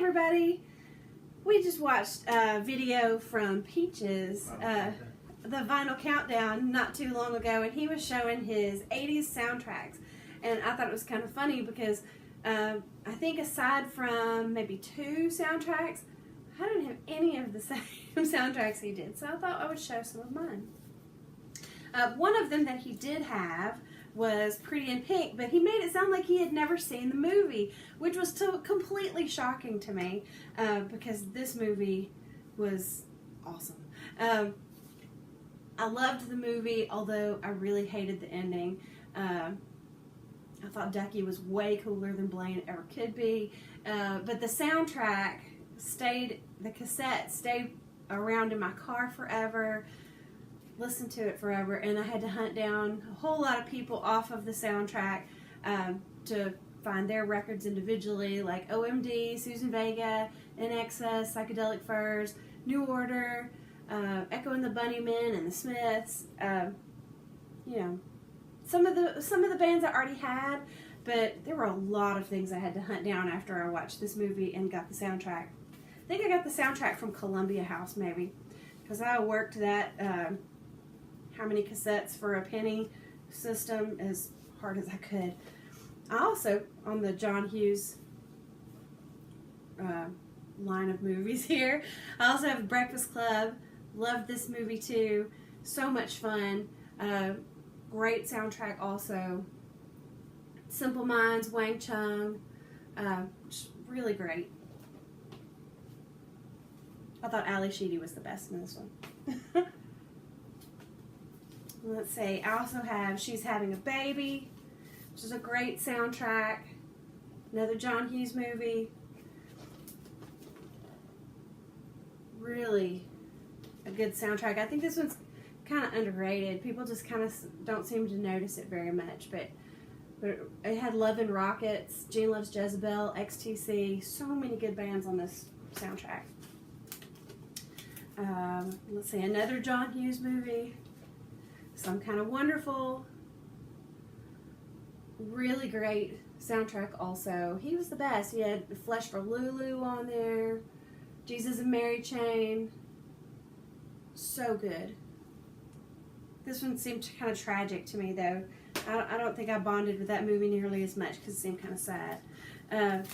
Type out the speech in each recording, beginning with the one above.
everybody. We just watched a video from Peaches, the Vinyl Countdown, not too long ago, and he was showing his 80s soundtracks. And I thought it was kind of funny because I think aside from maybe 2 soundtracks, I don't have any of the same soundtracks he did. So I thought I would show some of mine. One of them that he did have was Pretty in Pink, but he made it sound like he had never seen the movie, which was completely shocking to me because this movie was awesome. I loved the movie, although I really hated the ending. I thought Ducky was way cooler than Blaine ever could be, but the soundtrack the cassette stayed around in my car forever. Listened to it forever, and I had to hunt down a whole lot of people off of the soundtrack to find their records individually, like OMD, Susan Vega, INXS, Psychedelic Furs, New Order, Echo and the Bunnymen, and the Smiths. You know, some of the bands I already had, but there were a lot of things I had to hunt down after I watched this movie and got the soundtrack. I think I got the soundtrack from Columbia House, maybe, because I worked that how many cassettes for a penny system as hard as I could. I also, on the John Hughes line of movies here, I also have Breakfast Club. Loved this movie too. So much fun. Great soundtrack also. Simple Minds, Wang Chung. Just really great. I thought Ali Sheedy was the best in this one. Let's see, I also have She's Having a Baby, which is a great soundtrack. Another John Hughes movie. Really a good soundtrack. I think this one's kind of underrated. People just kind of don't seem to notice it very much, but it had Love and Rockets, Gene Loves Jezebel, XTC, so many good bands on this soundtrack. Let's see, another John Hughes movie, Some Kind of Wonderful. Really great soundtrack also. He was the best. He had Flesh for Lulu on there, Jesus and Mary Chain. So good. This one seemed kind of tragic to me, though. I don't think I bonded with that movie nearly as much because it seemed kind of sad.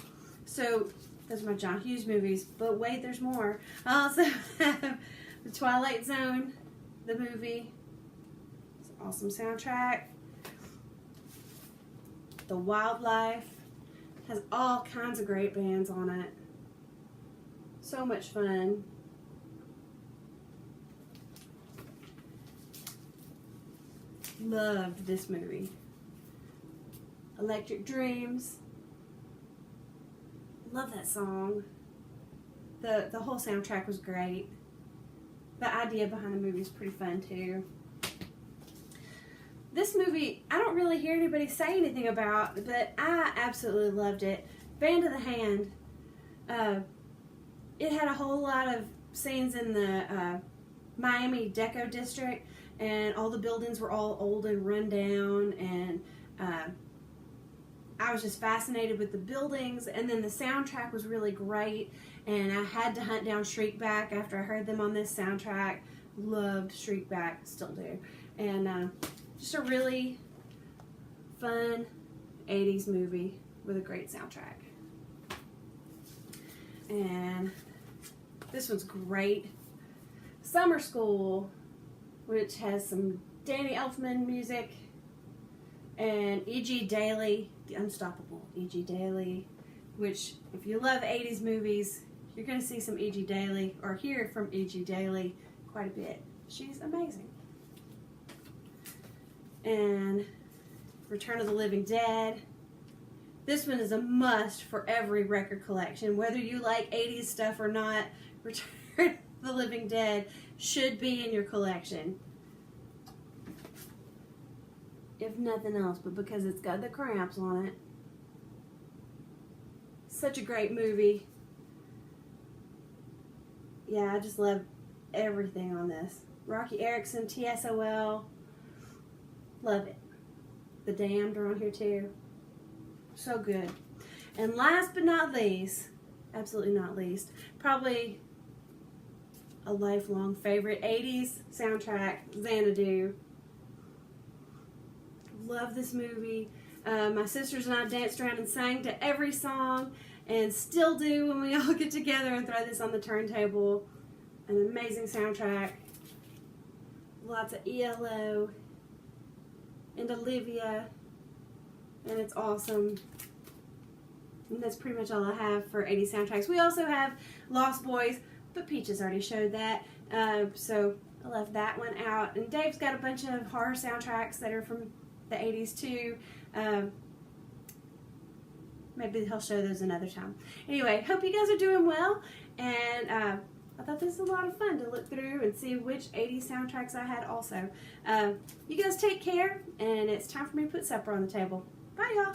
So those are my John Hughes movies. But wait, there's more. I also have The Twilight Zone, the movie. It's an awesome soundtrack. The Wildlife has all kinds of great bands on it. So much fun. Loved this movie. Electric Dreams. Love that song. The whole soundtrack was great. The idea behind the movie is pretty fun too. This movie, I don't really hear anybody say anything about, but I absolutely loved it. Band of the Hand. It had a whole lot of scenes in the Miami Deco district, and all the buildings were all old and run down, and I was just fascinated with the buildings, and then the soundtrack was really great, and I had to hunt down Shriekback after I heard them on this soundtrack. Loved Shriekback, still do. And just a really fun 80s movie with a great soundtrack. And this one's great. Summer School, which has some Danny Elfman music, and E.G. Daily, the unstoppable E.G. Daily, which if you love 80s movies, you're going to see some E.G. Daily, or hear from E.G. Daily quite a bit. She's amazing. And Return of the Living Dead. This one is a must for every record collection. Whether you like 80s stuff or not, Return of the Living Dead should be in your collection. If nothing else, but because it's got the Cramps on it. Such a great movie. Yeah, I just love everything on this. Rocky Erickson, TSOL. Love it. The Damned are on here too. So good. And last but not least, absolutely not least, probably a lifelong favorite, 80s soundtrack, Xanadu. Love this movie. My sisters and I danced around and sang to every song, and still do when we all get together and throw this on the turntable. An amazing soundtrack. Lots of ELO and Olivia, and it's awesome. And that's pretty much all I have for 80s soundtracks. We also have Lost Boys, but Peaches already showed that, so I left that one out. And Dave's got a bunch of horror soundtracks that are from the 80s too. Maybe he'll show those another time. Anyway, hope you guys are doing well, and I thought this was a lot of fun to look through and see which 80s soundtracks I had also. You guys take care, and it's time for me to put supper on the table. Bye, y'all.